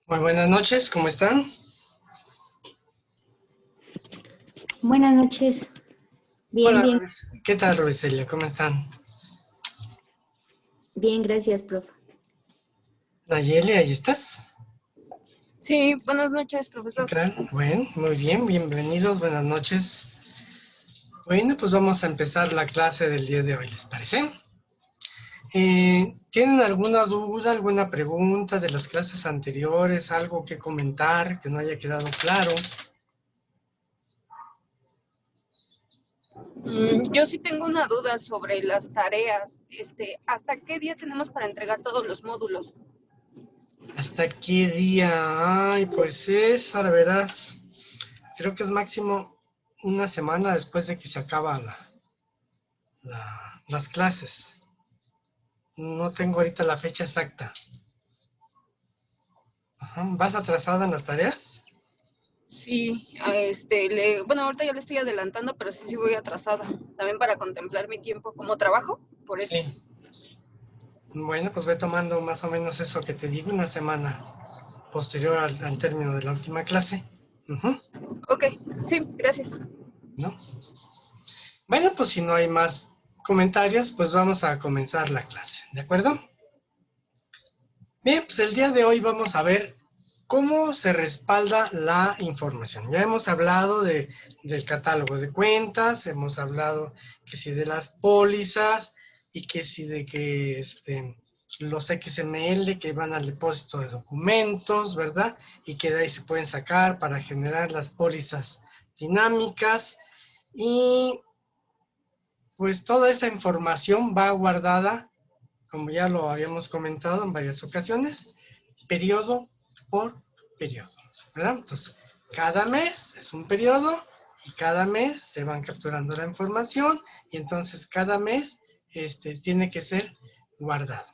Muy buenas noches, ¿cómo están? Buenas noches. Bien, Hola, bien, ¿qué tal, Rubicelia? ¿Cómo están? bien, gracias, profe. Nayeli, ¿ahí estás? Sí, buenas noches, ¿Qué profesor. tal? Bueno, muy bien, bienvenidos, buenas noches. Bueno, pues vamos a empezar la clase del día de hoy, ¿les parece? ¿Tienen alguna duda, alguna pregunta de las clases anteriores, algo que comentar que no haya quedado claro? Yo sí tengo una duda sobre las tareas. ¿Hasta qué día tenemos para entregar todos los módulos? ¿Hasta qué día? Ay, pues es, ahora verás, creo que es máximo una semana después de que se acaba las clases. No tengo ahorita la fecha exacta. Ajá. ¿Vas atrasada en las tareas? Sí, bueno, ahorita ya le estoy adelantando, pero sí voy atrasada. También para contemplar mi tiempo como trabajo, por eso. Sí. Bueno, pues voy tomando más o menos eso que te digo, una semana posterior al término de la última clase. Ujú. Ok, sí, gracias. ¿No? Bueno, pues si no hay más comentarios, pues vamos a comenzar la clase, ¿de acuerdo? Bien, pues el día de hoy vamos a ver cómo se respalda la información. Ya hemos hablado del catálogo de cuentas, hemos hablado que si de las pólizas y que si de que los XML que van al depósito de documentos, ¿verdad? Y que de ahí se pueden sacar para generar las pólizas dinámicas. Y pues toda esta información va guardada, como ya lo habíamos comentado en varias ocasiones, periodo por periodo, ¿verdad? Entonces, cada mes es un periodo y cada mes se van capturando la información y entonces cada mes tiene que ser guardado.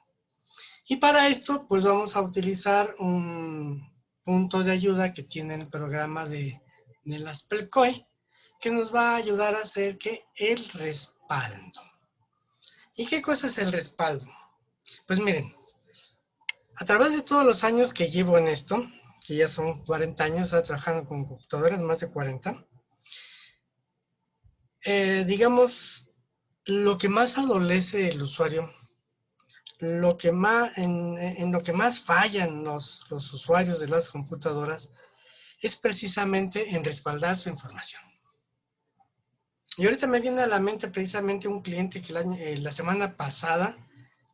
Y para esto, pues vamos a utilizar un punto de ayuda que tiene el programa de las Pelcoy, que nos va a ayudar a hacer que el respaldo. ¿Y qué cosa es el respaldo? Pues miren, a través de todos los años que llevo en esto, que ya son 40 años trabajando con computadoras, más de 40, digamos, lo que más adolece el usuario, en lo que más fallan los usuarios de las computadoras, es precisamente en respaldar su información. Y ahorita me viene a la mente precisamente un cliente que la semana pasada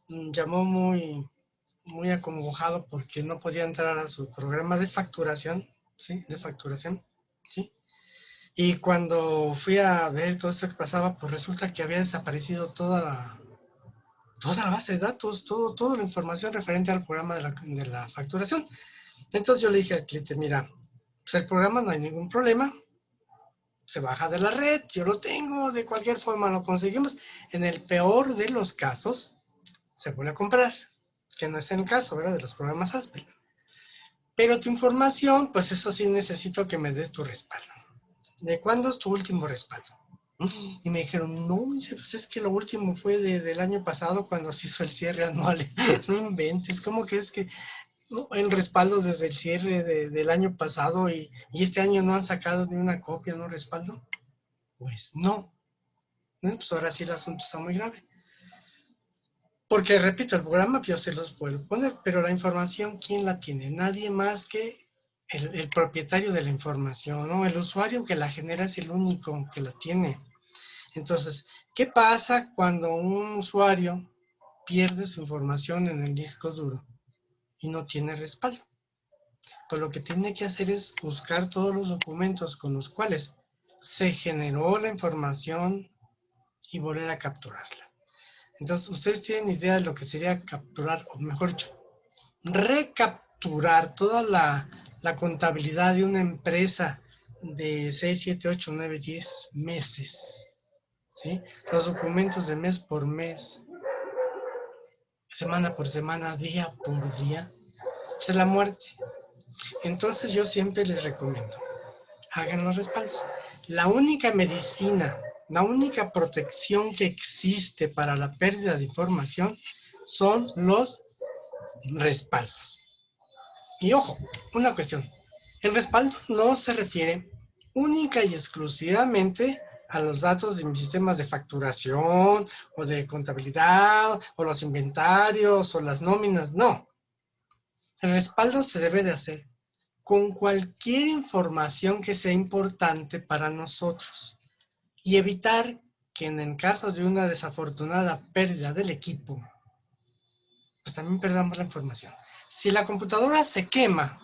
llamó muy acongojado porque no podía entrar a su programa de facturación, ¿sí? De facturación, ¿sí? Y cuando fui a ver todo esto que pasaba, pues resulta que había desaparecido toda la base de datos, toda la información referente al programa de la facturación. Entonces yo le dije al cliente, mira, pues el programa no hay ningún problema, se baja de la red, yo lo tengo, de cualquier forma lo conseguimos. En el peor de los casos, se vuelve a comprar, que no es el caso, ¿verdad? De los programas ASPEL. Pero tu información, pues eso sí necesito que me des tu respaldo. ¿De cuándo es tu último respaldo? Y me dijeron, no, pues es que lo último fue del año pasado cuando se hizo el cierre anual. No inventes, ¿cómo crees que no, el respaldo desde el cierre del año pasado y este año no han sacado ni una copia, no respaldo? Pues no. Pues ahora sí el asunto está muy grave. Porque, repito, el programa yo se los puedo poner, pero la información, ¿quién la tiene? Nadie más que el propietario de la información, ¿no? El usuario que la genera es el único que la tiene. Entonces, ¿qué pasa cuando un usuario pierde su información en el disco duro y no tiene respaldo? Pues lo que tiene que hacer es buscar todos los documentos con los cuales se generó la información y volver a capturarla. Entonces, ¿ustedes tienen idea de lo que sería capturar, o mejor dicho, recapturar toda la contabilidad de una empresa de 6, 7, 8, 9, 10 meses? ¿Sí? Los documentos de mes por mes, semana por semana, día por día, pues es la muerte. Entonces yo siempre les recomiendo, hagan los respaldos. La única medicina, la única protección que existe para la pérdida de información son los respaldos. Y ojo, una cuestión. El respaldo no se refiere única y exclusivamente a los datos de mis sistemas de facturación o de contabilidad o los inventarios o las nóminas. No. El respaldo se debe de hacer con cualquier información que sea importante para nosotros y evitar que en el caso de una desafortunada pérdida del equipo, pues también perdamos la información. Si la computadora se quema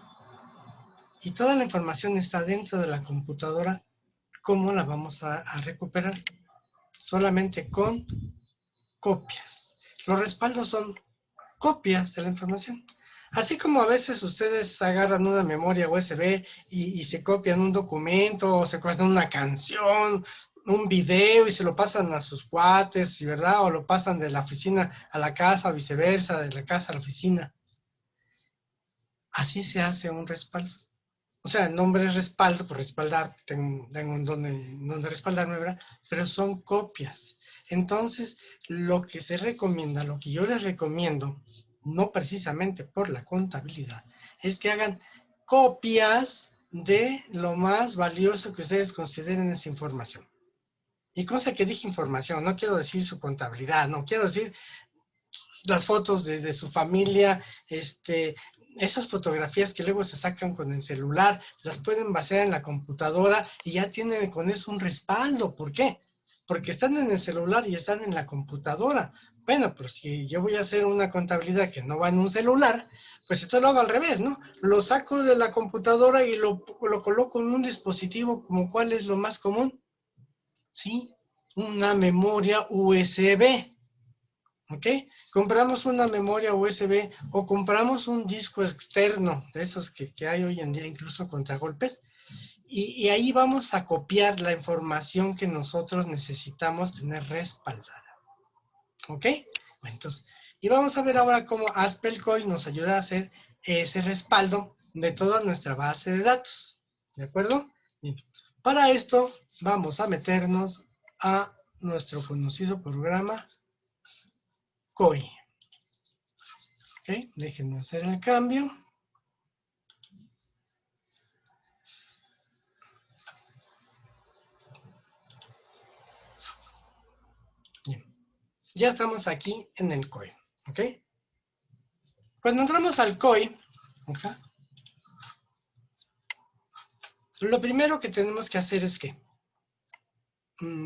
y toda la información está dentro de la computadora, ¿cómo la vamos a recuperar? Solamente con copias. Los respaldos son copias de la información. Así como a veces ustedes agarran una memoria USB y se copian un documento o se copian una canción, un video y se lo pasan a sus cuates, ¿verdad? O lo pasan de la oficina a la casa o viceversa, de la casa a la oficina. Así se hace un respaldo. O sea, el nombre es respaldo, por respaldar, tengo donde respaldarme, ¿verdad? Pero son copias. Entonces, lo que se recomienda, lo que yo les recomiendo, no precisamente por la contabilidad, es que hagan copias de lo más valioso que ustedes consideren esa información. Y cosa que dije información, no quiero decir su contabilidad, no quiero decir las fotos de su familia, esas fotografías que luego se sacan con el celular, las pueden vaciar en la computadora y ya tienen con eso un respaldo. ¿Por qué? Porque están en el celular y están en la computadora. Bueno, pero si yo voy a hacer una contabilidad que no va en un celular, pues esto lo hago al revés, ¿no? Lo saco de la computadora y lo coloco en un dispositivo, como cuál es lo más común. Sí, una memoria USB. ¿Ok? Compramos una memoria USB o compramos un disco externo, de esos que hay hoy en día, incluso contragolpes, y ahí vamos a copiar la información que nosotros necesitamos tener respaldada. ¿Ok? Entonces, y vamos a ver ahora cómo Aspelcoin nos ayuda a hacer ese respaldo de toda nuestra base de datos. ¿De acuerdo? Bien. Para esto, vamos a meternos a nuestro conocido programa COI. Ok, déjenme hacer el cambio. Bien. Ya estamos aquí en el COI. ¿Ok? Cuando entramos al COI, ¿okay? Lo primero que tenemos que hacer es que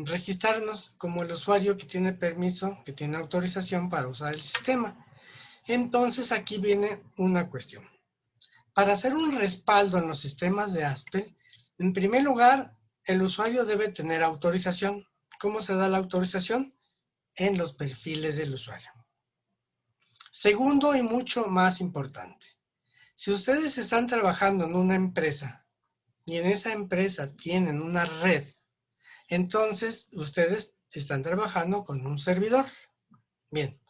registrarnos como el usuario que tiene permiso, que tiene autorización para usar el sistema. Entonces aquí viene una cuestión. Para hacer un respaldo en los sistemas de Aspel, en primer lugar, el usuario debe tener autorización. ¿Cómo se da la autorización? En los perfiles del usuario. Segundo y mucho más importante, si ustedes están trabajando en una empresa y en esa empresa tienen una red, entonces ustedes están trabajando con un servidor. Bien,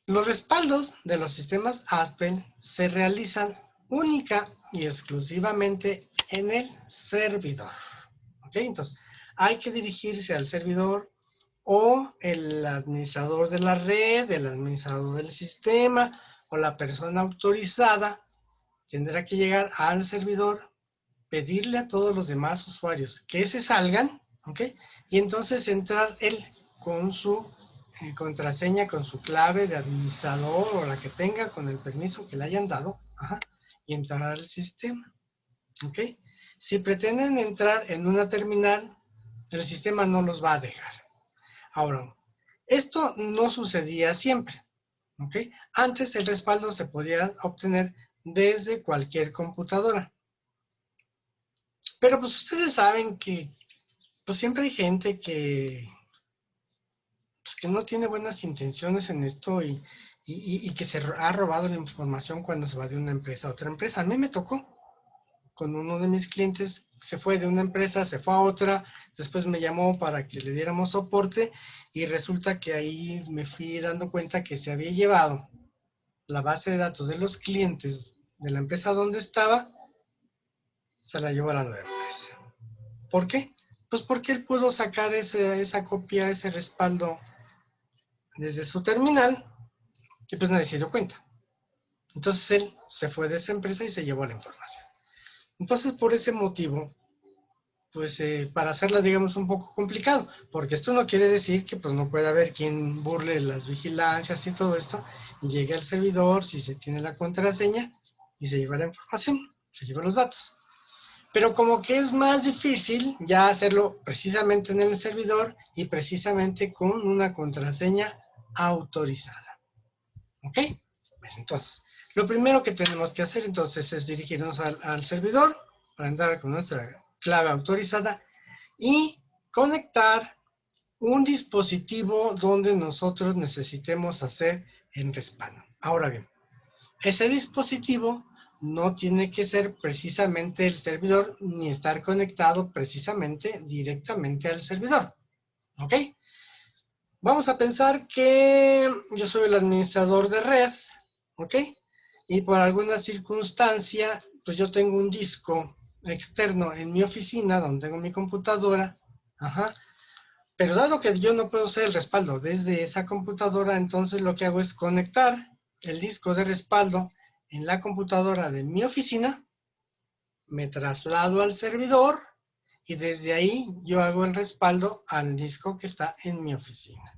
los respaldos de los sistemas Aspel se realizan única y exclusivamente en el servidor. ¿Ok? Entonces, hay que dirigirse al servidor o el administrador de la red, el administrador del sistema o la persona autorizada tendrá que llegar al servidor, pedirle a todos los demás usuarios que se salgan, ¿ok? Y entonces entrar él con su contraseña, con su clave de administrador o la que tenga, con el permiso que le hayan dado, y entrar al sistema, ¿ok? Si pretenden entrar en una terminal, el sistema no los va a dejar. Ahora, esto no sucedía siempre, ¿ok? Antes el respaldo se podía obtener desde cualquier computadora. Pero pues ustedes saben que pues siempre hay gente pues, que no tiene buenas intenciones en esto y que se ha robado la información cuando se va de una empresa a otra empresa. A mí me tocó con uno de mis clientes, se fue de una empresa, se fue a otra, después me llamó para que le diéramos soporte y resulta que ahí me fui dando cuenta que se había llevado la base de datos de los clientes de la empresa donde estaba, se la llevó a la nueva empresa. ¿Por qué? Pues porque él pudo sacar esa copia, ese respaldo desde su terminal y pues nadie se dio cuenta. Entonces él se fue de esa empresa y se llevó la información. Entonces, por ese motivo, pues para hacerla, digamos, un poco complicado, porque esto no quiere decir que pues no pueda haber quien burle las vigilancias y todo esto, y llegue al servidor, si se tiene la contraseña, y se lleva la información, se lleva los datos. Pero como que es más difícil ya hacerlo precisamente en el servidor y precisamente con una contraseña autorizada. ¿Ok? Pues entonces, lo primero que tenemos que hacer entonces es dirigirnos al servidor para entrar con nuestra clave autorizada y conectar un dispositivo donde nosotros necesitemos hacer el respaldo. Ahora bien, ese dispositivo no tiene que ser precisamente el servidor ni estar conectado precisamente directamente al servidor. ¿Ok? Vamos a pensar que yo soy el administrador de red, ¿ok? Y por alguna circunstancia, pues yo tengo un disco externo en mi oficina, donde tengo mi computadora, ajá, pero dado que yo no puedo hacer el respaldo desde esa computadora, entonces lo que hago es conectar el disco de respaldo en la computadora de mi oficina, me traslado al servidor y desde ahí yo hago el respaldo al disco que está en mi oficina.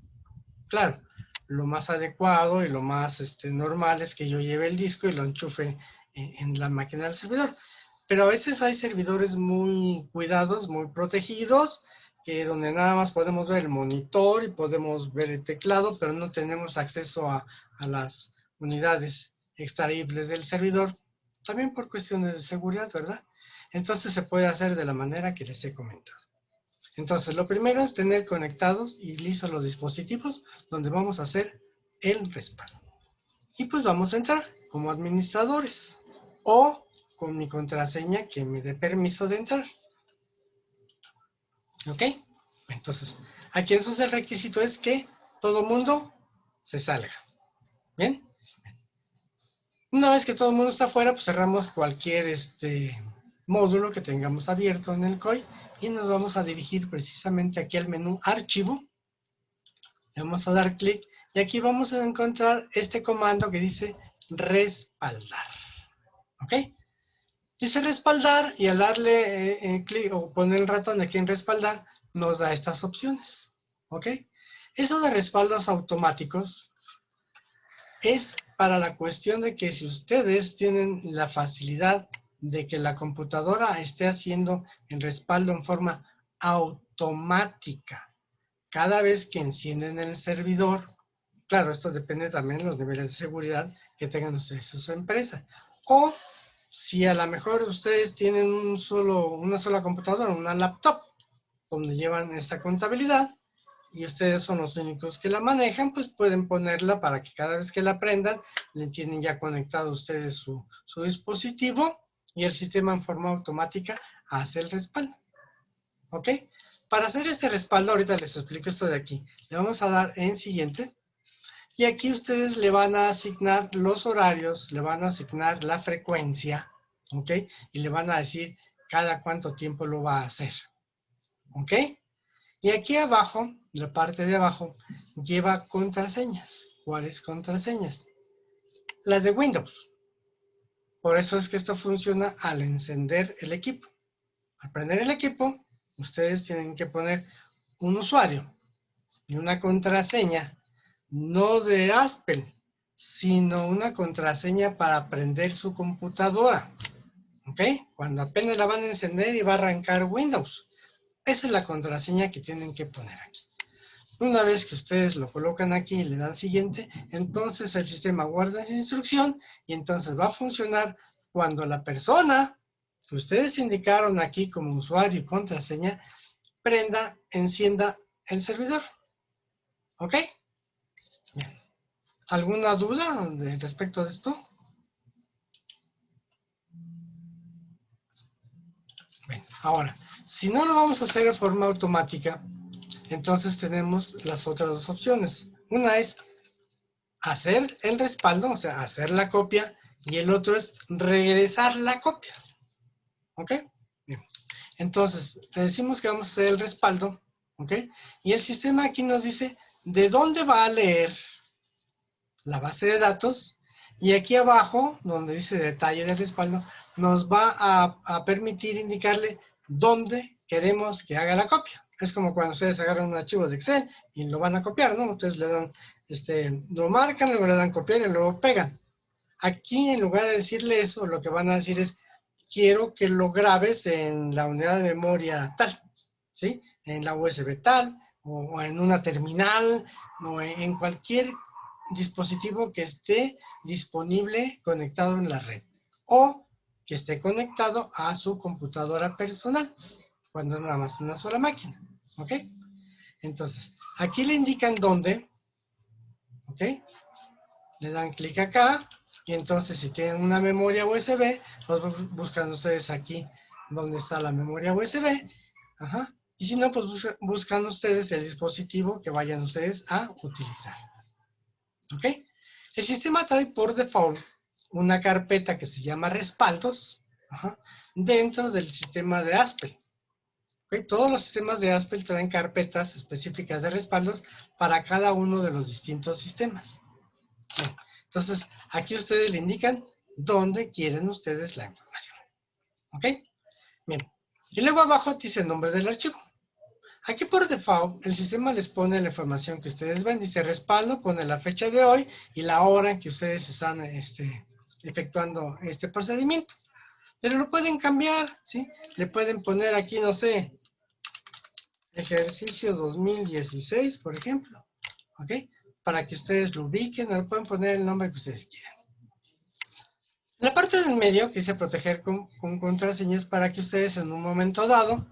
Claro, lo más adecuado y lo más normal es que yo lleve el disco y lo enchufe en la máquina del servidor. Pero a veces hay servidores muy cuidados, muy protegidos, que donde nada más podemos ver el monitor y podemos ver el teclado, pero no tenemos acceso a las unidades extraíbles del servidor, también por cuestiones de seguridad, ¿verdad? Entonces se puede hacer de la manera que les he comentado. Entonces, lo primero es tener conectados y listos los dispositivos donde vamos a hacer el respaldo. Y pues vamos a entrar como administradores o con mi contraseña que me dé permiso de entrar. ¿Ok? Entonces, aquí entonces el requisito es que todo mundo se salga. ¿Bien? Una vez que todo el mundo está afuera, pues cerramos cualquier módulo que tengamos abierto en el COI y nos vamos a dirigir precisamente aquí al menú Archivo. Le vamos a dar clic y aquí vamos a encontrar este comando que dice respaldar. ¿Ok? Dice respaldar y al darle clic o poner el ratón aquí en respaldar nos da estas opciones. ¿Ok? Eso de respaldos automáticos es para la cuestión de que si ustedes tienen la facilidad de que la computadora esté haciendo el respaldo en forma automática cada vez que encienden el servidor, claro, esto depende también de los niveles de seguridad que tengan ustedes en su empresa. O si a lo mejor ustedes tienen una sola computadora, una laptop, donde llevan esta contabilidad, y ustedes son los únicos que la manejan, pues pueden ponerla para que cada vez que la prendan, le tienen ya conectado ustedes su dispositivo y el sistema en forma automática hace el respaldo. ¿Ok? Para hacer este respaldo, ahorita les explico esto de aquí. Le vamos a dar en siguiente. Y aquí ustedes le van a asignar los horarios, le van a asignar la frecuencia, ¿ok? Y le van a decir cada cuánto tiempo lo va a hacer, ¿ok? Y aquí abajo, la parte de abajo, lleva contraseñas. ¿Cuáles contraseñas? Las de Windows. Por eso es que esto funciona al encender el equipo. Al prender el equipo, ustedes tienen que poner un usuario y una contraseña, no de Aspel, sino una contraseña para prender su computadora. ¿Ok? Cuando apenas la van a encender y va a arrancar Windows. Esa es la contraseña que tienen que poner aquí. Una vez que ustedes lo colocan aquí y le dan siguiente, entonces el sistema guarda esa instrucción y entonces va a funcionar cuando la persona que ustedes indicaron aquí como usuario y contraseña prenda, encienda el servidor. ¿Ok? Bien. ¿Alguna duda respecto de esto? Bien, ahora, si no lo vamos a hacer de forma automática, entonces tenemos las otras dos opciones. Una es hacer el respaldo, o sea, hacer la copia, y el otro es regresar la copia. ¿Ok? Bien. Entonces, le decimos que vamos a hacer el respaldo, ¿ok? Y el sistema aquí nos dice de dónde va a leer la base de datos Y aquí abajo, donde dice detalle de respaldo, nos va a permitir indicarle dónde queremos que haga la copia. Es como cuando ustedes agarran un archivo de Excel y lo van a copiar, ¿no? Ustedes le dan, lo marcan, luego le dan copiar y luego pegan. Aquí, en lugar de decirle eso, lo que van a decir es, quiero que lo grabes en la unidad de memoria tal, ¿sí? En la USB tal, o en una terminal, o en cualquier dispositivo que esté disponible conectado en la red, o que esté conectado a su computadora personal, cuando es nada más una sola máquina, ¿ok? Entonces, aquí le indican dónde, ¿ok? Le dan clic acá, y entonces si tienen una memoria USB, los buscan ustedes aquí donde está la memoria USB, ajá, y si no, pues buscan ustedes el dispositivo que vayan ustedes a utilizar, ¿ok? El sistema trae por default una carpeta que se llama respaldos, ajá, dentro del sistema de Haspel. ¿Okay? Todos los sistemas de Haspel traen carpetas específicas de respaldos para cada uno de los distintos sistemas. Bien, entonces, aquí ustedes le indican dónde quieren ustedes la información. ¿Ok? Bien. Y luego abajo dice el nombre del archivo. Aquí por default, el sistema les pone la información que ustedes ven. Dice respaldo, pone la fecha de hoy y la hora en que ustedes están efectuando este procedimiento. Pero lo pueden cambiar, ¿sí? Le pueden poner aquí, no sé, ejercicio 2016, por ejemplo. ¿Ok? Para que ustedes lo ubiquen, o le pueden poner el nombre que ustedes quieran. En la parte del medio, que dice proteger con contraseñas, para que ustedes en un momento dado,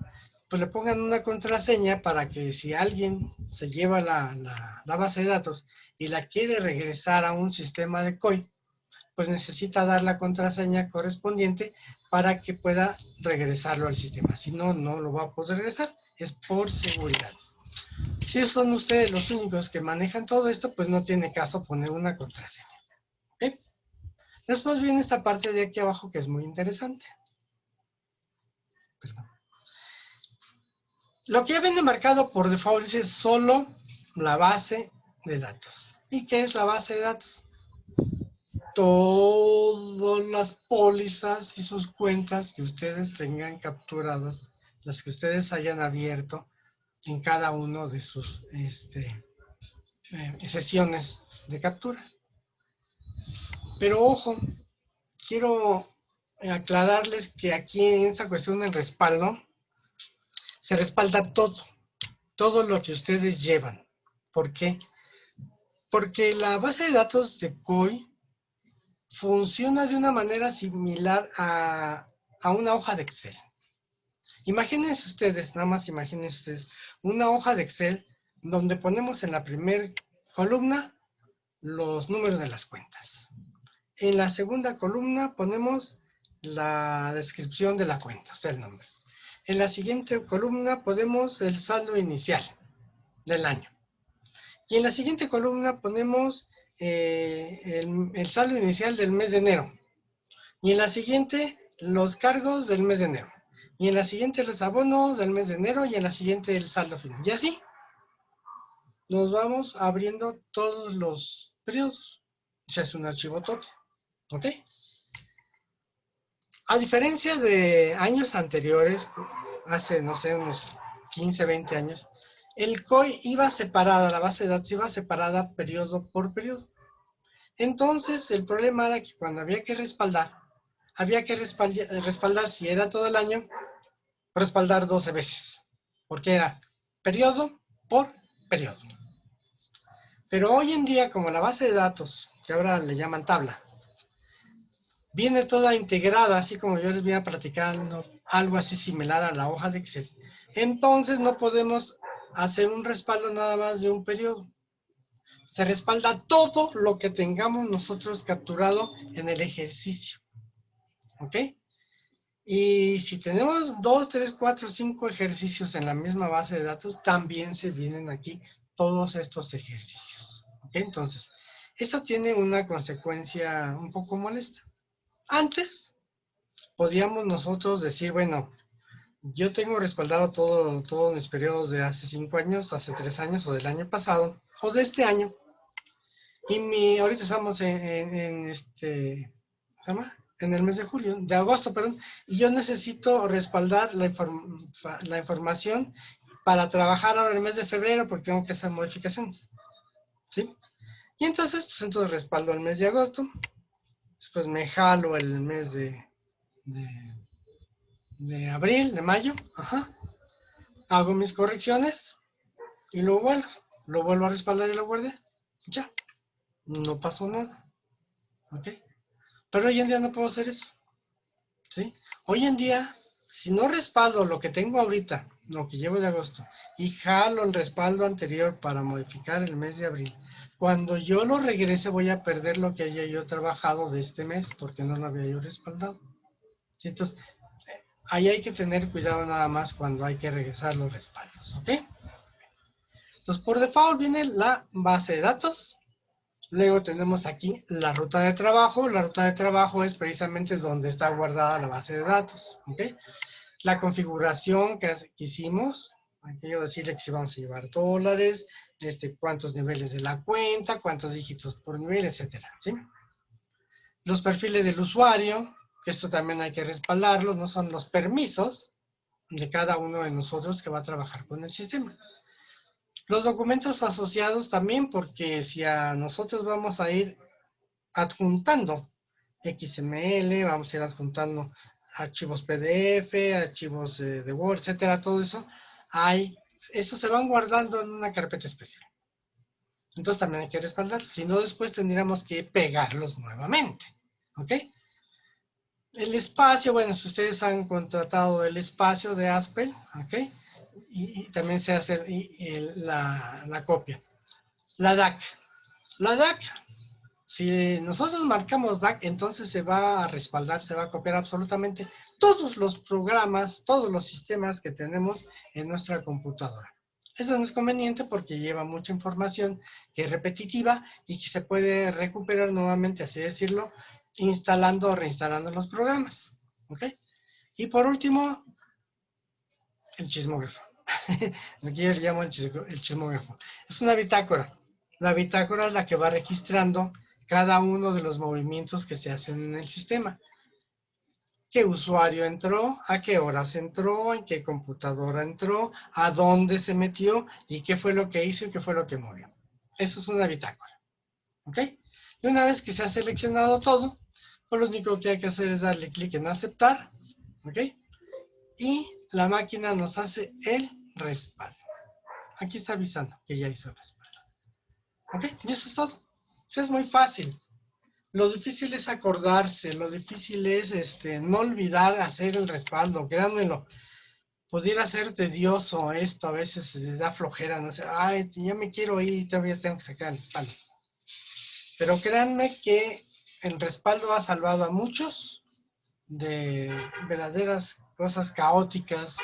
pues le pongan una contraseña para que si alguien se lleva la base de datos y la quiere regresar a un sistema de COI, pues necesita dar la contraseña correspondiente para que pueda regresarlo al sistema. Si no, no lo va a poder regresar. Es por seguridad. Si son ustedes los únicos que manejan todo esto, pues no tiene caso poner una contraseña. ¿Ok? Después viene esta parte de aquí abajo que es muy interesante. Perdón. Lo que ya viene marcado por default dice solo la base de datos. ¿Y qué es la base de datos? Todas las pólizas y sus cuentas que ustedes tengan capturadas, las que ustedes hayan abierto en cada uno de sus sesiones de captura. Pero ojo, quiero aclararles que aquí en esta cuestión del respaldo, se respalda todo lo que ustedes llevan. ¿Por qué? Porque la base de datos de COI funciona de una manera similar a una hoja de Excel. Imagínense ustedes, nada más imagínense ustedes, una hoja de Excel donde ponemos en la primera columna los números de las cuentas. En la segunda columna ponemos la descripción de la cuenta, o sea, el nombre. En la siguiente columna ponemos el saldo inicial del año. Y en la siguiente columna ponemos el saldo inicial del mes de enero. Y en la siguiente, los cargos del mes de enero. Y en la siguiente, los abonos del mes de enero. Y en la siguiente, el saldo final. Y así nos vamos abriendo todos los periodos. Se hace un archivo total. ¿Ok? A diferencia de años anteriores, hace, no sé, unos 15, 20 años, el COI iba separada, la base de datos iba separada periodo por periodo. Entonces, el problema era que cuando había que respaldar si era todo el año, respaldar 12 veces, porque era periodo por periodo. Pero hoy en día, como la base de datos, que ahora le llaman tabla, viene toda integrada, así como yo les venía platicando, algo así similar a la hoja de Excel. Entonces no podemos hacer un respaldo nada más de un periodo. Se respalda todo lo que tengamos nosotros capturado en el ejercicio. ¿Ok? Y si tenemos 2, 3, 4, 5 ejercicios en la misma base de datos, también se vienen aquí todos estos ejercicios. ¿Ok? Entonces, esto tiene una consecuencia un poco molesta. Antes, podíamos nosotros decir, bueno, yo tengo respaldado todos mis periodos de hace 5 años, hace 3 años, o del año pasado, o de este año. Y ahorita estamos ¿cómo se llama? En el mes de agosto, perdón, y yo necesito respaldar la información para trabajar ahora en el mes de febrero porque tengo que hacer modificaciones, ¿sí? Y entonces respaldo el mes de agosto, después me jalo el mes de abril, de mayo, ajá, hago mis correcciones y lo vuelvo a respaldar y lo guardé, ya, no pasó nada, ¿ok? Pero hoy en día no puedo hacer eso, ¿sí? Hoy en día, si no respaldo lo que tengo ahorita, lo que llevo de agosto, y jalo el respaldo anterior para modificar el mes de abril, cuando yo lo regrese voy a perder lo que haya yo trabajado de este mes, porque no lo había yo respaldado, ¿sí? Entonces, ahí hay que tener cuidado nada más cuando hay que regresar los respaldos, ¿ok? Entonces, por default viene la base de datos. Luego tenemos aquí la ruta de trabajo. La ruta de trabajo es precisamente donde está guardada la base de datos, ¿ok? La configuración que hicimos, aquello decirle que si vamos a llevar dólares, cuántos niveles de la cuenta, cuántos dígitos por nivel, etcétera, ¿sí? Los perfiles del usuario, que esto también hay que respaldarlos, no son los permisos de cada uno de nosotros que va a trabajar con el sistema. Los documentos asociados también, porque si a nosotros vamos a ir adjuntando XML, vamos a ir adjuntando archivos PDF, archivos de Word, etcétera, todo eso, eso se van guardando en una carpeta especial. Entonces también hay que respaldar, si no después tendríamos que pegarlos nuevamente, ¿ok? El espacio, bueno, si ustedes han contratado el espacio de Aspel, ¿ok? Y también se hace la copia. La DAC. La DAC, si nosotros marcamos DAC, entonces se va a respaldar, se va a copiar absolutamente todos los programas, todos los sistemas que tenemos en nuestra computadora. Eso no es conveniente porque lleva mucha información que es repetitiva y que se puede recuperar nuevamente, así decirlo, instalando o reinstalando los programas. ¿Ok? Y por último, el chismógrafo. Aquí yo le llamo el chismógrafo. Es una bitácora. La bitácora es la que va registrando cada uno de los movimientos que se hacen en el sistema. ¿Qué usuario entró? ¿A qué horas entró? ¿En qué computadora entró? ¿A dónde se metió? ¿Y qué fue lo que hizo y qué fue lo que movió? Eso es una bitácora. ¿Ok? Y una vez que se ha seleccionado todo, pues lo único que hay que hacer es darle clic en aceptar. ¿Ok? Y la máquina nos hace el respaldo. Aquí está avisando que ya hizo el respaldo. ¿Ok? Y eso es todo. Eso es muy fácil. Lo difícil es acordarse, lo difícil es no olvidar hacer el respaldo. Créanmelo, pudiera ser tedioso esto, a veces se da flojera, no sé, ay, ya me quiero ir y todavía tengo que sacar el respaldo. Pero créanme que el respaldo ha salvado a muchos de verdaderas cosas caóticas,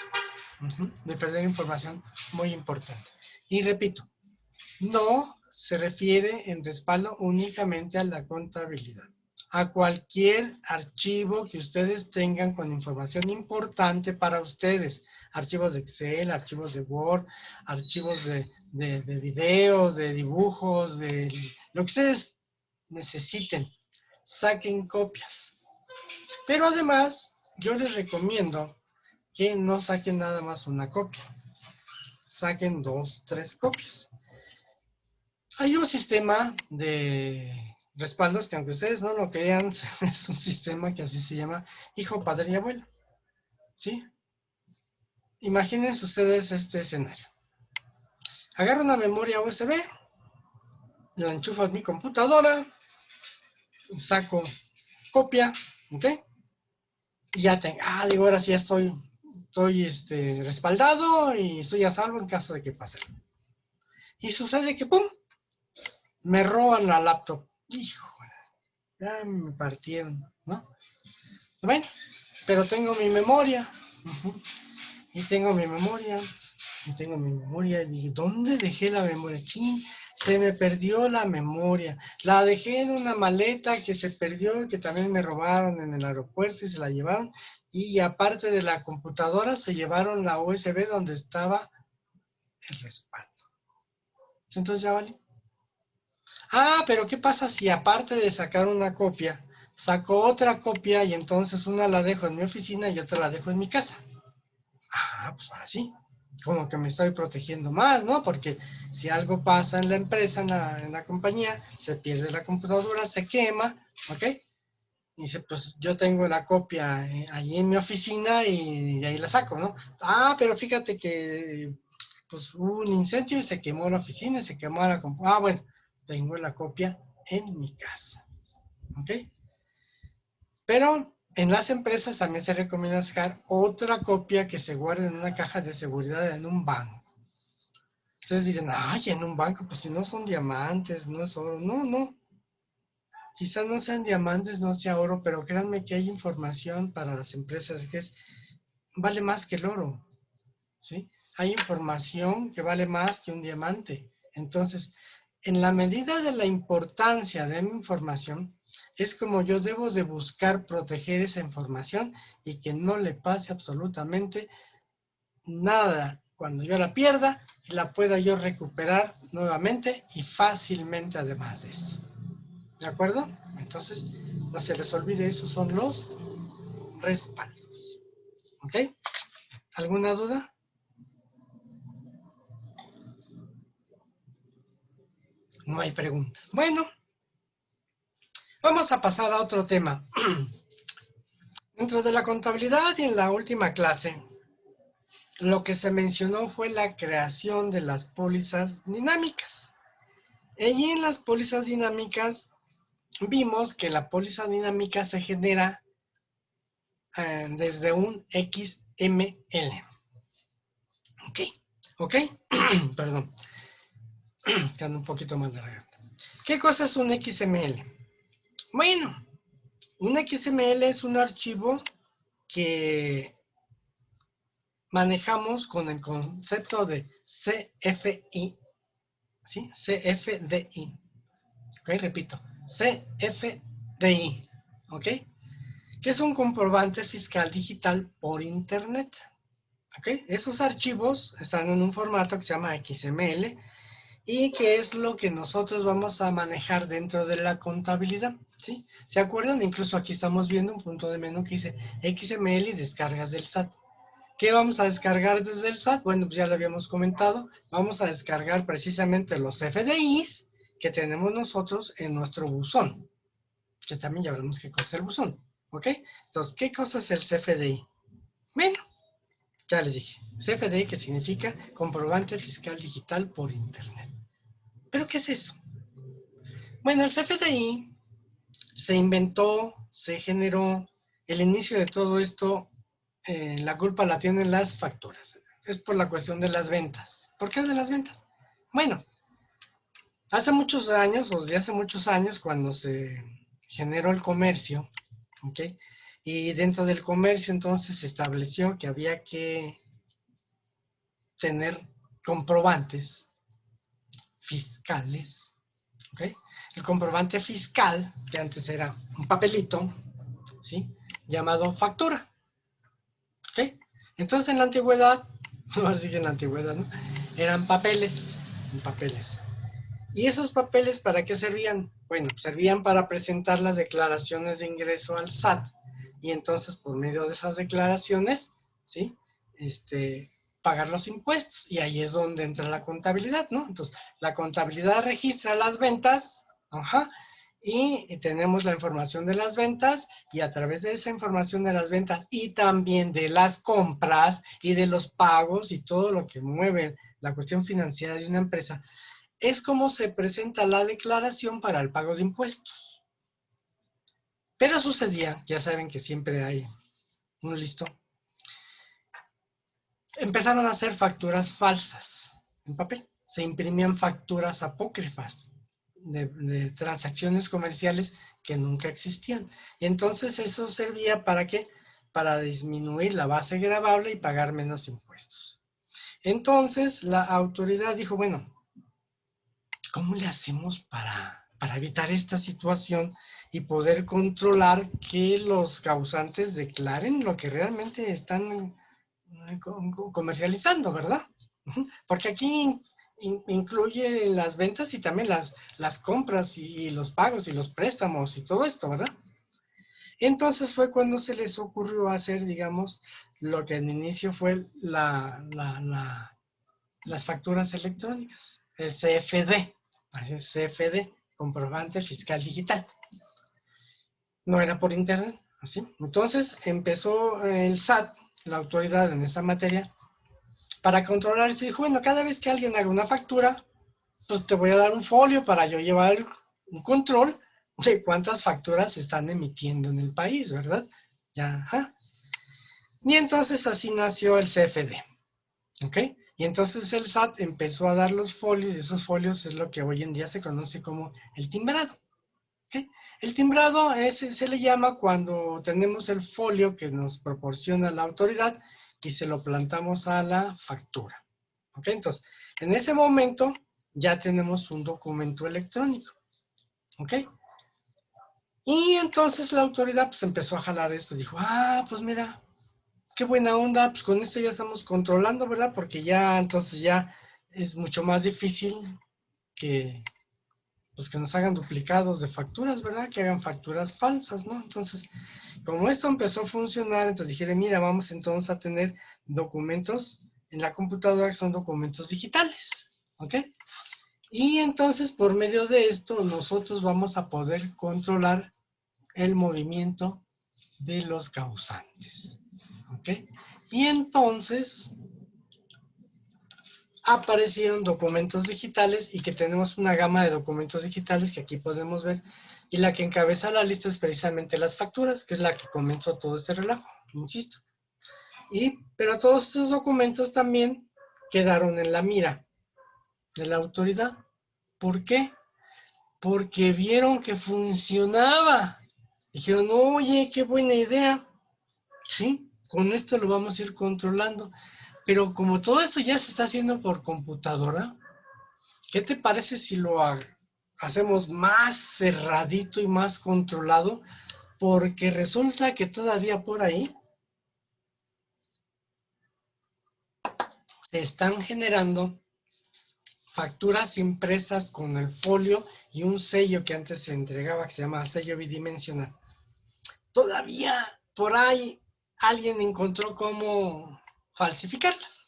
de perder información muy importante. Y repito, no se refiere en respaldo únicamente a la contabilidad. A cualquier archivo que ustedes tengan con información importante para ustedes. Archivos de Excel, archivos de Word, archivos de videos, de dibujos, de lo que ustedes necesiten. Saquen copias. Pero además, yo les recomiendo que no saquen nada más una copia. Saquen 2, 3 copias. Hay un sistema de respaldos que aunque ustedes no lo crean, es un sistema que así se llama hijo, padre y abuelo. ¿Sí? Imagínense ustedes este escenario. Agarro una memoria USB, la enchufo a mi computadora, saco copia, ¿ok? Y ya tengo, digo, ahora sí estoy respaldado y estoy a salvo en caso de que pase. Y sucede que, ¡pum!, me roban la laptop. Híjole, ya me partieron, ¿no? Bueno, pero tengo mi memoria. Y tengo mi memoria. Y tengo mi memoria. Y ¿dónde dejé la memoria? ¡Chin! Se me perdió la memoria. La dejé en una maleta que se perdió y que también me robaron en el aeropuerto y se la llevaron. Y aparte de la computadora, se llevaron la USB donde estaba el respaldo. Entonces ya vale. Ah, pero ¿qué pasa si aparte de sacar una copia, saco otra copia y entonces una la dejo en mi oficina y otra la dejo en mi casa? Ah, pues ahora sí, como que me estoy protegiendo más, ¿no? Porque si algo pasa en la empresa, en la compañía, se pierde la computadora, se quema, ¿ok? Y dice, pues yo tengo la copia allí en mi oficina y ahí la saco, ¿no? Ah, pero fíjate que pues hubo un incendio y se quemó la oficina, se quemó la computadora. Ah, bueno, tengo la copia en mi casa, ¿ok? Pero en las empresas también se recomienda sacar otra copia que se guarde en una caja de seguridad en un banco. Ustedes dirán, ay, en un banco, pues si no son diamantes, no es oro. No, no. Quizás no sean diamantes, no sea oro, pero créanme que hay información para las empresas que vale más que el oro, ¿sí? Hay información que vale más que un diamante. Entonces, en la medida de la importancia de mi información, es como yo debo de buscar proteger esa información y que no le pase absolutamente nada cuando yo la pierda y la pueda yo recuperar nuevamente y fácilmente además de eso. ¿De acuerdo? Entonces, no se les olvide, esos son los respaldos. ¿Ok? ¿Alguna duda? No hay preguntas. Bueno, vamos a pasar a otro tema. Dentro de la contabilidad y en la última clase, lo que se mencionó fue la creación de las pólizas dinámicas. Y en las pólizas dinámicas vimos que la póliza dinámica se genera desde un XML. Ok, ok, perdón, quedando un poquito más de garganta. ¿Qué cosa es un XML? Bueno, un XML es un archivo que manejamos con el concepto de CFI, ¿sí? CFDI. Ok, repito, CFDI, ¿ok? Que es un comprobante fiscal digital por Internet. ¿Ok? Esos archivos están en un formato que se llama XML y que es lo que nosotros vamos a manejar dentro de la contabilidad, ¿sí? ¿Se acuerdan? Incluso aquí estamos viendo un punto de menú que dice XML y descargas del SAT. ¿Qué vamos a descargar desde el SAT? Bueno, pues ya lo habíamos comentado. Vamos a descargar precisamente los FDIs que tenemos nosotros en nuestro buzón, que también ya veremos qué cosa es el buzón, ¿ok? Entonces, ¿qué cosa es el CFDI? Bueno, ya les dije, CFDI que significa comprobante fiscal digital por Internet. ¿Pero qué es eso? Bueno, el CFDI se inventó, se generó, el inicio de todo esto, la culpa la tienen las facturas. Es por la cuestión de las ventas. ¿Por qué de las ventas? Bueno, hace muchos años, o desde hace muchos años, cuando se generó el comercio, ¿ok? Y dentro del comercio entonces se estableció que había que tener comprobantes fiscales, ¿ok? El comprobante fiscal, que antes era un papelito, ¿sí? Llamado factura, ¿ok? Entonces en la antigüedad, ahora sí que en la antigüedad, ¿no? Eran papeles, papeles. ¿Y esos papeles para qué servían? Bueno, servían para presentar las declaraciones de ingreso al SAT y entonces por medio de esas declaraciones, ¿sí? Pagar los impuestos y ahí es donde entra la contabilidad, ¿no? Entonces, la contabilidad registra las ventas, ajá, y tenemos la información de las ventas y a través de esa información de las ventas y también de las compras y de los pagos y todo lo que mueve la cuestión financiera de una empresa, es como se presenta la declaración para el pago de impuestos. Pero sucedía, ya saben que siempre hay uno listo, empezaron a hacer facturas falsas en papel. Se imprimían facturas apócrifas de transacciones comerciales que nunca existían. Y entonces eso servía para qué? Para disminuir la base gravable y pagar menos impuestos. Entonces la autoridad dijo, bueno, ¿cómo le hacemos para evitar esta situación y poder controlar que los causantes declaren lo que realmente están comercializando, ¿verdad? Porque aquí incluye las ventas y también las compras y los pagos y los préstamos y todo esto, ¿verdad? Entonces fue cuando se les ocurrió hacer, digamos, lo que al inicio fue las facturas electrónicas, el CFD, CFD, comprobante fiscal digital. No era por internet, así. Entonces empezó el SAT, la autoridad en esta materia, para controlar, se dijo, bueno, cada vez que alguien haga una factura, pues te voy a dar un folio para yo llevar un control de cuántas facturas se están emitiendo en el país, ¿verdad? Ya, ajá. Y entonces así nació el CFD, ¿ok? Y entonces el SAT empezó a dar los folios, y esos folios es lo que hoy en día se conoce como el timbrado, ¿ok? El timbrado se le llama cuando tenemos el folio que nos proporciona la autoridad y se lo plantamos a la factura, ¿ok? Entonces, en ese momento ya tenemos un documento electrónico, ¿ok? Y entonces la autoridad pues empezó a jalar esto, dijo, pues mira, qué buena onda, pues con esto ya estamos controlando, ¿verdad? Porque ya entonces ya es mucho más difícil que, pues que nos hagan duplicados de facturas, ¿verdad? Que hagan facturas falsas, ¿no? Entonces, como esto empezó a funcionar, entonces dijeron, mira, vamos entonces a tener documentos en la computadora que son documentos digitales, ¿ok? Y entonces por medio de esto nosotros vamos a poder controlar el movimiento de los causantes, ¿ok? Y entonces aparecieron documentos digitales y que tenemos una gama de documentos digitales que aquí podemos ver, y la que encabeza la lista es precisamente las facturas, que es la que comenzó todo este relajo, insisto. Pero todos estos documentos también quedaron en la mira de la autoridad. ¿Por qué? Porque vieron que funcionaba. Dijeron, oye, qué buena idea. Sí, con esto lo vamos a ir controlando. Pero como todo esto ya se está haciendo por computadora, ¿qué te parece si lo hacemos más cerradito y más controlado? Porque resulta que todavía por ahí se están generando facturas impresas con el folio y un sello que antes se entregaba que se llama sello bidimensional. Todavía por ahí alguien encontró cómo falsificarlas.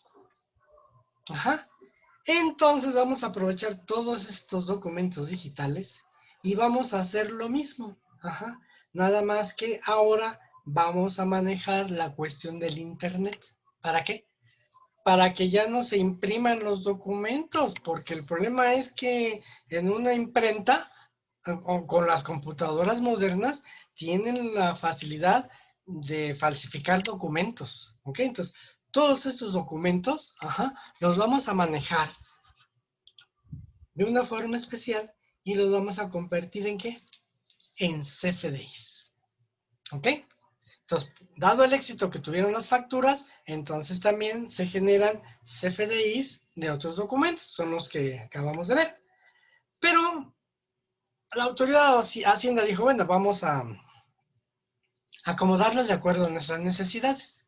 Ajá. Entonces vamos a aprovechar todos estos documentos digitales y vamos a hacer lo mismo. Ajá. Nada más que ahora vamos a manejar la cuestión del internet. ¿Para qué? Para que ya no se impriman los documentos, porque el problema es que en una imprenta, con las computadoras modernas, tienen la facilidad de falsificar documentos, ¿ok? Entonces, todos estos documentos, los vamos a manejar de una forma especial y los vamos a convertir ¿en qué? En CFDIs, ¿ok? Entonces, dado el éxito que tuvieron las facturas, entonces también se generan CFDIs de otros documentos, son los que acabamos de ver. Pero la autoridad Hacienda dijo, bueno, vamos a acomodarlos de acuerdo a nuestras necesidades.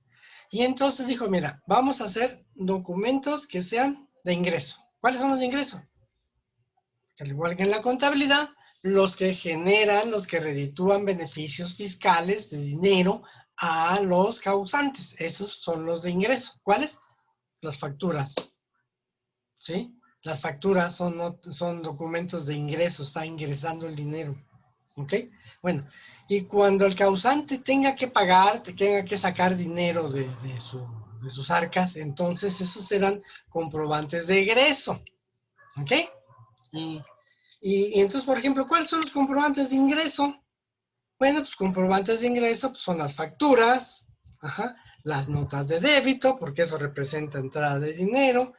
Y entonces dijo, mira, vamos a hacer documentos que sean de ingreso. ¿Cuáles son los de ingreso? Al igual que en la contabilidad, los que generan, los que reditúan beneficios fiscales de dinero a los causantes. Esos son los de ingreso. ¿Cuáles? Las facturas. ¿Sí? Las facturas son documentos de ingreso, está ingresando el dinero. ¿Ok? Bueno, y cuando el causante tenga que pagar, tenga que sacar dinero de sus arcas, entonces esos serán comprobantes de egreso. ¿Ok? Y entonces, por ejemplo, ¿cuáles son los comprobantes de ingreso? Bueno, pues comprobantes de ingreso pues, son las facturas, las notas de débito, porque eso representa entrada de dinero,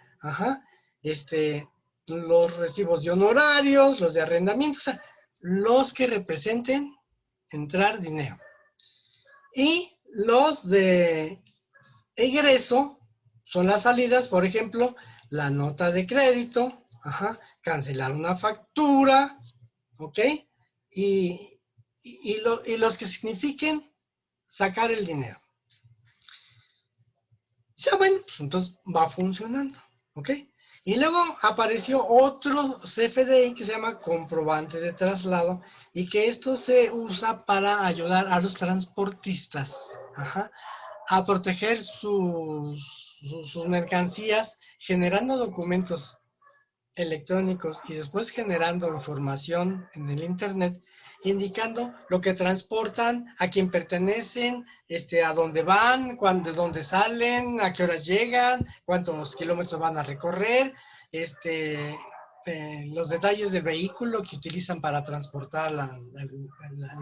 los recibos de honorarios, los de arrendamiento, o sea, los que representen entrar dinero. Y los de egreso son las salidas, por ejemplo, la nota de crédito, cancelar una factura, ¿ok? Y los que signifiquen sacar el dinero. Ya bueno, pues entonces va funcionando, ¿ok? Y luego apareció otro CFDI que se llama comprobante de traslado y que esto se usa para ayudar a los transportistas, ajá, a proteger sus mercancías generando documentos electrónicos y después generando información en el internet indicando lo que transportan, a quién pertenecen, a dónde van, de dónde salen, a qué horas llegan, cuántos kilómetros van a recorrer, los detalles del vehículo que utilizan para transportar la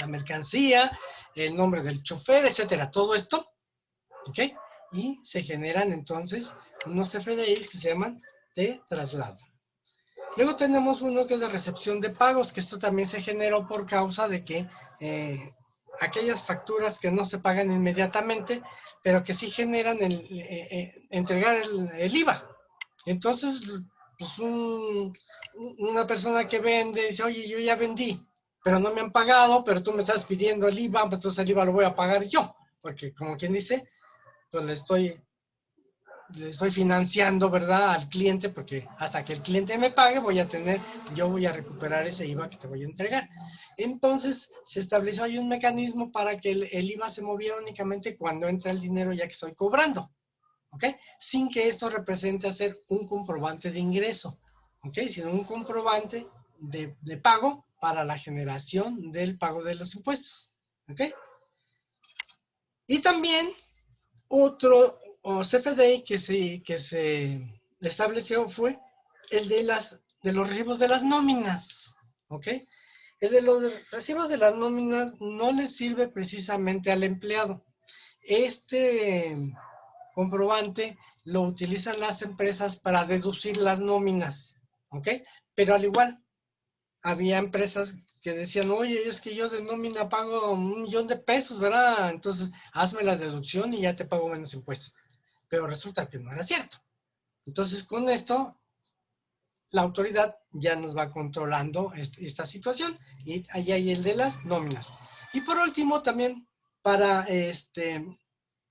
mercancía, el nombre del chofer, etcétera. Todo esto, ¿ok? Y se generan entonces unos FDIs que se llaman de traslado. Luego tenemos uno que es de recepción de pagos, que esto también se generó por causa de que aquellas facturas que no se pagan inmediatamente, pero que sí generan entregar el IVA. Entonces, pues una persona que vende dice, oye, yo ya vendí, pero no me han pagado, pero tú me estás pidiendo el IVA, pues entonces el IVA lo voy a pagar yo, porque como quien dice, pues le estoy financiando, ¿verdad?, al cliente, porque hasta que el cliente me pague yo voy a recuperar ese IVA que te voy a entregar. Entonces, se estableció ahí un mecanismo para que el IVA se moviera únicamente cuando entra el dinero ya que estoy cobrando, ¿ok? Sin que esto represente hacer un comprobante de ingreso, ¿ok? Sino un comprobante de pago para la generación del pago de los impuestos, ¿ok? Y también otro CFDI que se estableció fue el de los recibos de las nóminas, ¿ok? El de los recibos de las nóminas no le sirve precisamente al empleado. Este comprobante lo utilizan las empresas para deducir las nóminas, ¿ok? Pero al igual, había empresas que decían, oye, es que yo de nómina pago 1,000,000 de pesos, ¿verdad? Entonces, hazme la deducción y ya te pago menos impuestos. Pero resulta que no era cierto. Entonces, con esto, la autoridad ya nos va controlando esta situación y ahí hay el de las nóminas. Y por último, también para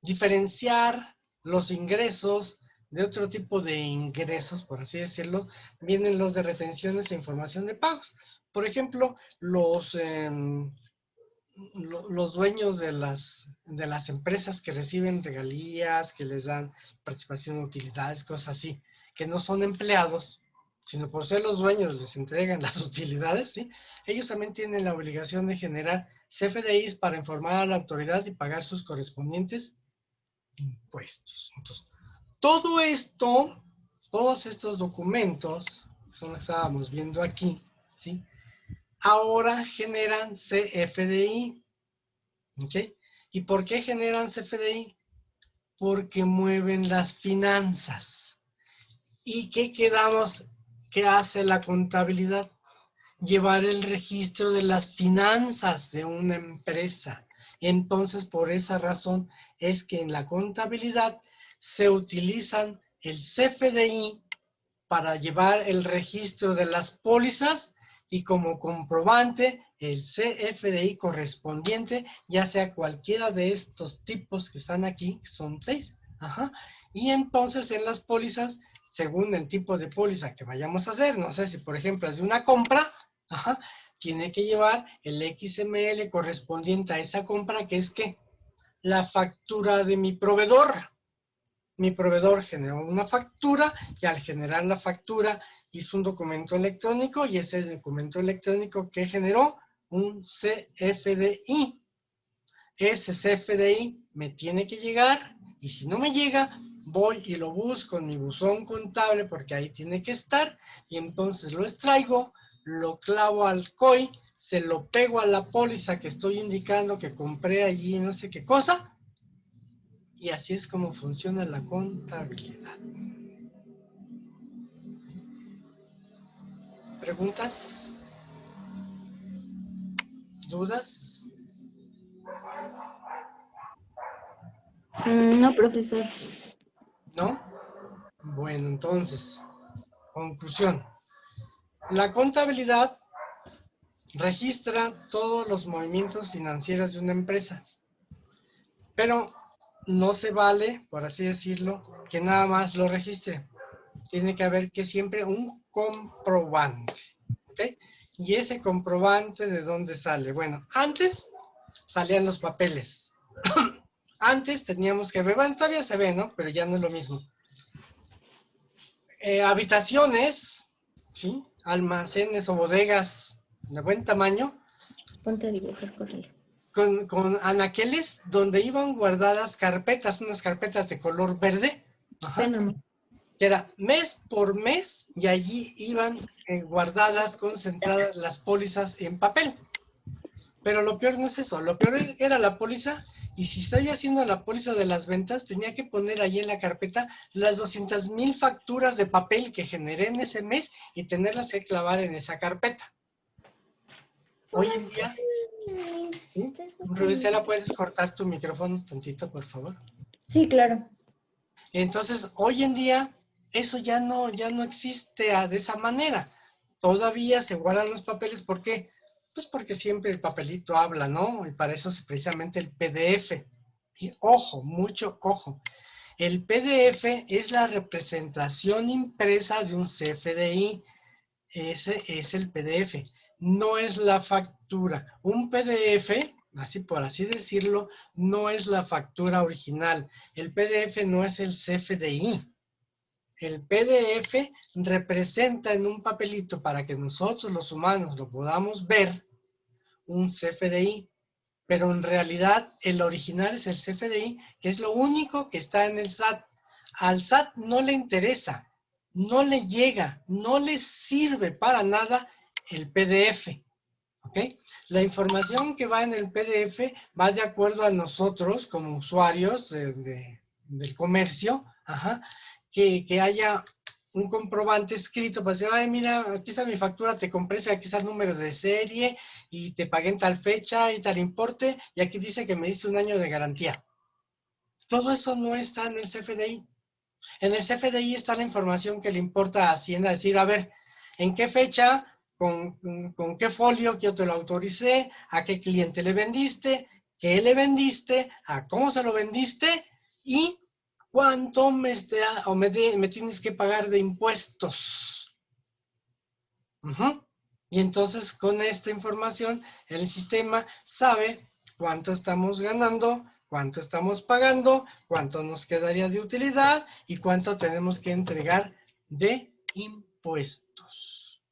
diferenciar los ingresos de otro tipo de ingresos, por así decirlo, vienen los de retenciones e información de pagos. Por ejemplo, los dueños de las empresas que reciben regalías, que les dan participación en utilidades, cosas así, que no son empleados, sino por ser los dueños les entregan las utilidades, ¿sí? Ellos también tienen la obligación de generar CFDIs para informar a la autoridad y pagar sus correspondientes impuestos. Entonces, todo esto, todos estos documentos, que son los que estábamos viendo aquí, ¿sí?, ahora generan CFDI, ¿ok? ¿Y por qué generan CFDI? Porque mueven las finanzas. ¿Y qué quedamos? ¿Qué hace la contabilidad? Llevar el registro de las finanzas de una empresa. Entonces, por esa razón es que en la contabilidad se utilizan el CFDI para llevar el registro de las pólizas y como comprobante el CFDI correspondiente, ya sea cualquiera de estos tipos que están aquí, que son 6. Ajá. Y entonces en las pólizas, según el tipo de póliza que vayamos a hacer, no sé si por ejemplo es de una compra, ajá, tiene que llevar el XML correspondiente a esa compra, que es ¿qué? La factura de mi proveedor. Mi proveedor generó una factura y al generar la factura hizo un documento electrónico y ese documento electrónico que generó un CFDI. Ese CFDI me tiene que llegar y si no me llega, voy y lo busco en mi buzón contable porque ahí tiene que estar y entonces lo extraigo, lo clavo al COI, se lo pego a la póliza que estoy indicando que compré allí no sé qué cosa. Y así es como funciona la contabilidad. ¿Preguntas? ¿Dudas? No, profesor. ¿No? Bueno, entonces, conclusión. La contabilidad registra todos los movimientos financieros de una empresa, pero no se vale, por así decirlo, que nada más lo registre. tiene que haber que siempre un comprobante. ¿Ok? Y ese comprobante, ¿de dónde sale? Bueno, antes salían los papeles. Antes teníamos que ver, bueno, todavía se ve, ¿no? Pero ya no es lo mismo. Habitaciones, ¿sí? Almacenes o bodegas de buen tamaño, Ponte a dibujar, corre. con anaqueles donde iban guardadas carpetas, unas carpetas de color verde, ajá, Ven, que era mes por mes, y allí iban guardadas, concentradas las pólizas en papel. Pero lo peor no es eso, lo peor era la póliza, y si estoy haciendo la póliza de las ventas, tenía que poner ahí en la carpeta las 200,000 facturas de papel que generé en ese mes y tenerlas que clavar en esa carpeta. Hoy en día, ¿sí? Rubicela, ¿puedes cortar tu micrófono tantito, por favor? Sí, claro. Entonces, hoy en día, eso ya no existe de esa manera. Todavía se guardan los papeles, ¿por qué? Pues porque siempre el papelito habla, ¿no? Y para eso es precisamente el PDF. Y ojo, mucho ojo. El PDF es la representación impresa de un CFDI. Ese es el PDF. No es la factura. Un PDF, así por así decirlo, no es la factura original. El PDF no es el CFDI. El PDF representa en un papelito, para que nosotros los humanos lo podamos ver, un CFDI, pero en realidad el original es el CFDI, que es lo único que está en el SAT. Al SAT no le interesa, no le llega, no le sirve para nada el PDF. ¿Ok? La información que va en el PDF va de acuerdo a nosotros como usuarios del comercio, ajá, que haya un comprobante escrito para decir, ay, mira, aquí está mi factura, te compré, aquí está el número de serie y te pagué en tal fecha y tal importe, y aquí dice que me diste 1 año de garantía. Todo eso no está en el CFDI. En el CFDI está la información que le importa a Hacienda, decir, a ver, ¿en qué fecha, con qué folio que yo te lo autoricé, a qué cliente le vendiste, qué le vendiste, a cómo se lo vendiste y cuánto me tienes que pagar de impuestos? Y entonces con esta información el sistema sabe cuánto estamos ganando, cuánto estamos pagando, cuánto nos quedaría de utilidad y cuánto tenemos que entregar de impuestos.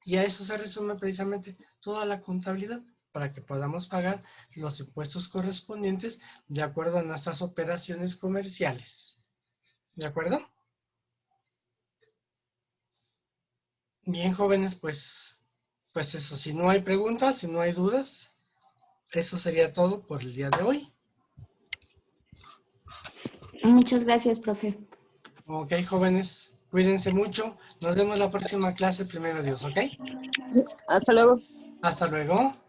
Y a eso se resume precisamente toda la contabilidad, para que podamos pagar los impuestos correspondientes de acuerdo a nuestras operaciones comerciales. ¿De acuerdo? Bien, jóvenes, pues eso, si no hay preguntas, si no hay dudas, eso sería todo por el día de hoy. Muchas gracias, profe. Ok, jóvenes, cuídense mucho. Nos vemos la próxima clase, primero Dios, ¿ok? Hasta luego. Hasta luego.